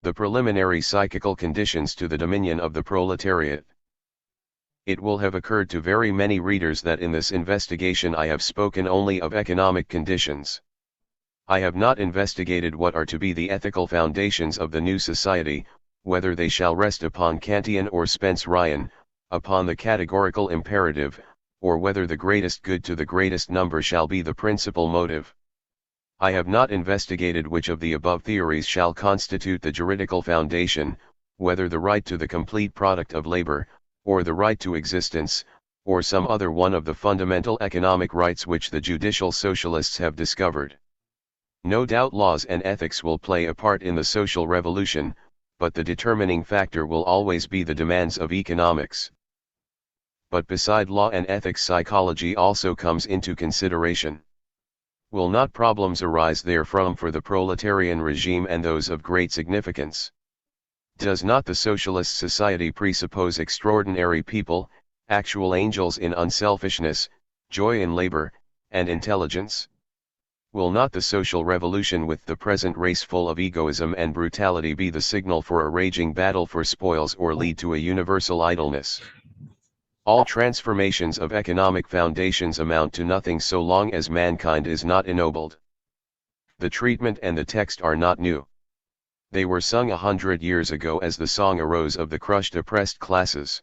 The preliminary psychical conditions to the dominion of the proletariat. It will have occurred to very many readers that in this investigation I have spoken only of economic conditions. I have not investigated what are to be the ethical foundations of the new society, whether they shall rest upon Kantian or Spencerian, upon the categorical imperative, or whether the greatest good to the greatest number shall be the principal motive. I have not investigated which of the above theories shall constitute the juridical foundation, whether the right to the complete product of labor, or the right to existence, or some other one of the fundamental economic rights which the judicial socialists have discovered. No doubt laws and ethics will play a part in the social revolution, but the determining factor will always be the demands of economics. But beside law and ethics, psychology also comes into consideration. Will not problems arise therefrom for the proletarian regime and those of great significance? Does not the socialist society presuppose extraordinary people, actual angels in unselfishness, joy in labor, and intelligence? Will not the social revolution with the present race full of egoism and brutality be the signal for a raging battle for spoils or lead to a universal idleness? All transformations of economic foundations amount to nothing so long as mankind is not ennobled. The treatment and the text are not new. They were sung 100 years ago as the song arose of the crushed oppressed classes.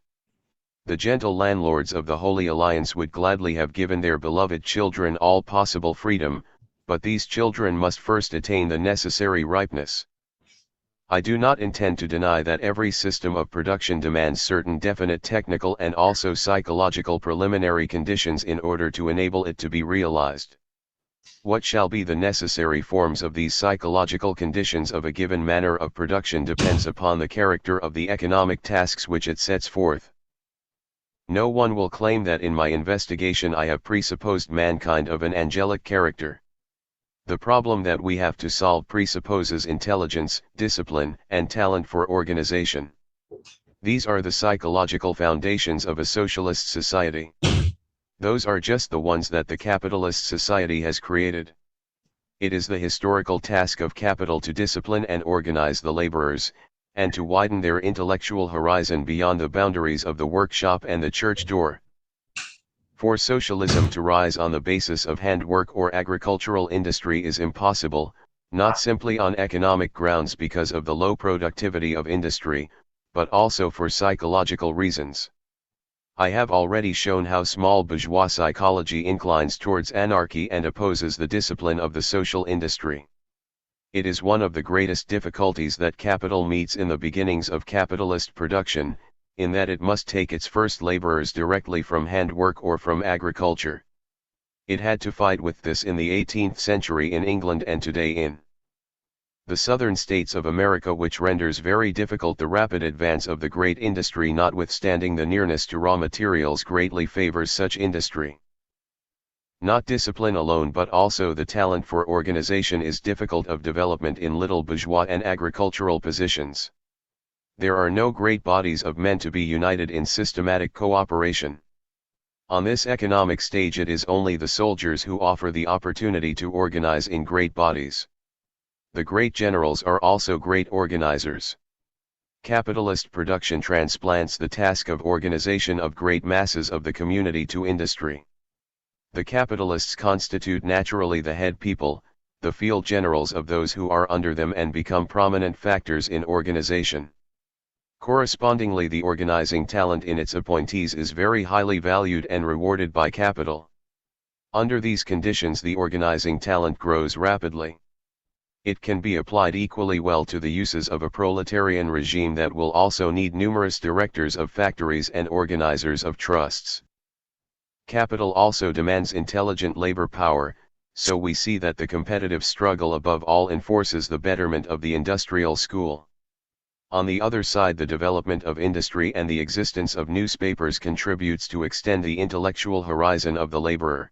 The gentle landlords of the Holy Alliance would gladly have given their beloved children all possible freedom, but these children must first attain the necessary ripeness. I do not intend to deny that every system of production demands certain definite technical and also psychological preliminary conditions in order to enable it to be realized. What shall be the necessary forms of these psychological conditions of a given manner of production depends upon the character of the economic tasks which it sets forth. No one will claim that in my investigation I have presupposed mankind of an angelic character. The problem that we have to solve presupposes intelligence, discipline, and talent for organization. These are the psychological foundations of a socialist society. Those are just the ones that the capitalist society has created. It is the historical task of capital to discipline and organize the laborers, and to widen their intellectual horizon beyond the boundaries of the workshop and the church door. For socialism to rise on the basis of handwork or agricultural industry is impossible, not simply on economic grounds because of the low productivity of industry, but also for psychological reasons. I have already shown how small bourgeois psychology inclines towards anarchy and opposes the discipline of the social industry. It is one of the greatest difficulties that capital meets in the beginnings of capitalist production, in that it must take its first laborers directly from handwork or from agriculture. It had to fight with this in the 18th century in England and today in the southern states of America, which renders very difficult the rapid advance of the great industry, notwithstanding the nearness to raw materials greatly favors such industry. Not discipline alone but also the talent for organization is difficult of development in little bourgeois and agricultural positions. There are no great bodies of men to be united in systematic cooperation. On this economic stage it is only the soldiers who offer the opportunity to organize in great bodies. The great generals are also great organizers. Capitalist production transplants the task of organization of great masses of the community to industry. The capitalists constitute naturally the head people, the field generals of those who are under them, and become prominent factors in organization. Correspondingly, the organizing talent in its appointees is very highly valued and rewarded by capital. Under these conditions the organizing talent grows rapidly. It can be applied equally well to the uses of a proletarian regime that will also need numerous directors of factories and organizers of trusts. Capital also demands intelligent labor power, so we see that the competitive struggle above all enforces the betterment of the industrial school. On the other side, the development of industry and the existence of newspapers contributes to extend the intellectual horizon of the laborer.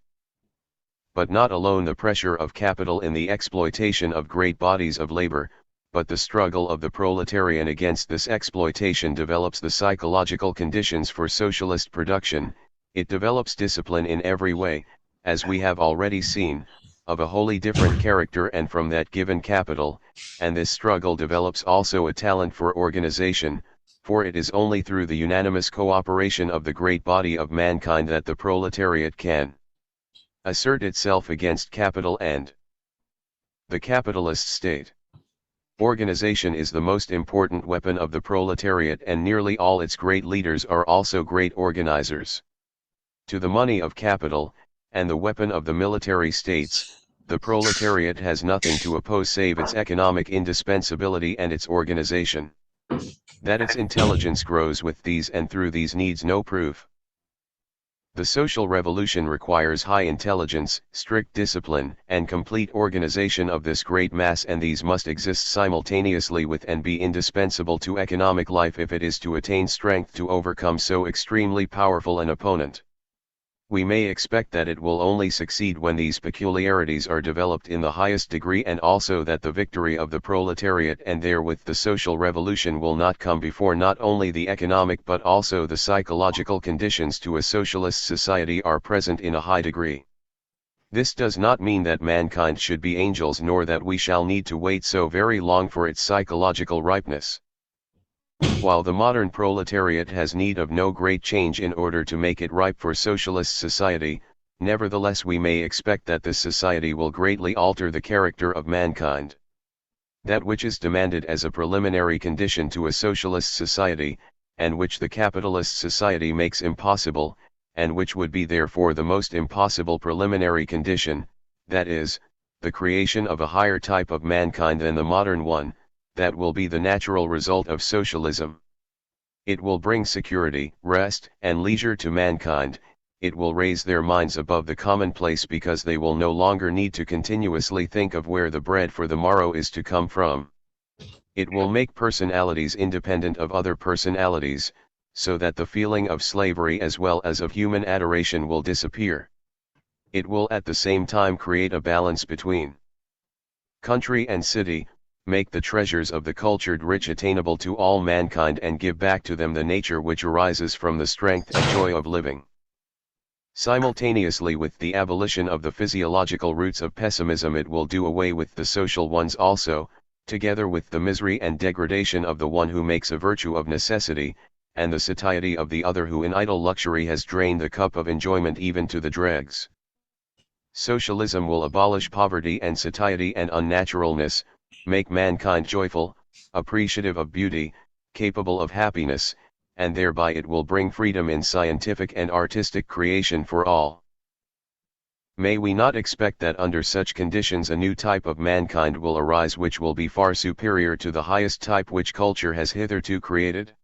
But not alone the pressure of capital in the exploitation of great bodies of labor, but the struggle of the proletarian against this exploitation develops the psychological conditions for socialist production. It develops discipline in every way, as we have already seen, of a wholly different character and from that given capital, and this struggle develops also a talent for organization, for it is only through the unanimous cooperation of the great body of mankind that the proletariat can assert itself against capital and the capitalist state. Organization is the most important weapon of the proletariat, and nearly all its great leaders are also great organizers. To the money of capital, and the weapon of the military states, the proletariat has nothing to oppose save its economic indispensability and its organization. That its intelligence grows with these and through these needs no proof. The social revolution requires high intelligence, strict discipline, and complete organization of this great mass, and these must exist simultaneously with and be indispensable to economic life if it is to attain strength to overcome so extremely powerful an opponent. We may expect that it will only succeed when these peculiarities are developed in the highest degree, and also that the victory of the proletariat and therewith the social revolution will not come before not only the economic but also the psychological conditions to a socialist society are present in a high degree. This does not mean that mankind should be angels, nor that we shall need to wait so very long for its psychological ripeness. While the modern proletariat has need of no great change in order to make it ripe for socialist society, nevertheless we may expect that this society will greatly alter the character of mankind. That which is demanded as a preliminary condition to a socialist society, and which the capitalist society makes impossible, and which would be therefore the most impossible preliminary condition, that is, the creation of a higher type of mankind than the modern one, that will be the natural result of socialism. It will bring security, rest, and leisure to mankind. It will raise their minds above the commonplace because they will no longer need to continuously think of where the bread for the morrow is to come from. It will make personalities independent of other personalities, so that the feeling of slavery as well as of human adoration will disappear. It will at the same time create a balance between country and city, make the treasures of the cultured rich attainable to all mankind, and give back to them the nature which arises from the strength and joy of living. Simultaneously with the abolition of the physiological roots of pessimism, it will do away with the social ones also, together with the misery and degradation of the one who makes a virtue of necessity, and the satiety of the other who in idle luxury has drained the cup of enjoyment even to the dregs. Socialism will abolish poverty and satiety and unnaturalness, make mankind joyful, appreciative of beauty, capable of happiness, and thereby it will bring freedom in scientific and artistic creation for all. May we not expect that under such conditions a new type of mankind will arise which will be far superior to the highest type which culture has hitherto created?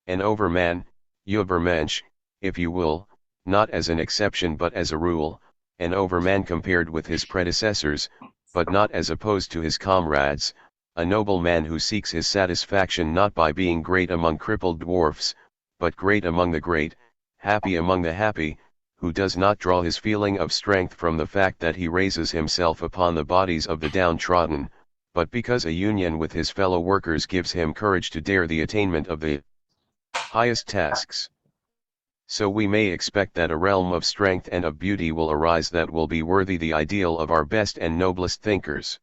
An overman, Übermensch, if you will, not as an exception but as a rule, an overman compared with his predecessors, but not as opposed to his comrades, a noble man who seeks his satisfaction not by being great among crippled dwarfs, but great among the great, happy among the happy, who does not draw his feeling of strength from the fact that he raises himself upon the bodies of the downtrodden, but because a union with his fellow workers gives him courage to dare the attainment of the highest tasks. So we may expect that a realm of strength and of beauty will arise that will be worthy the ideal of our best and noblest thinkers.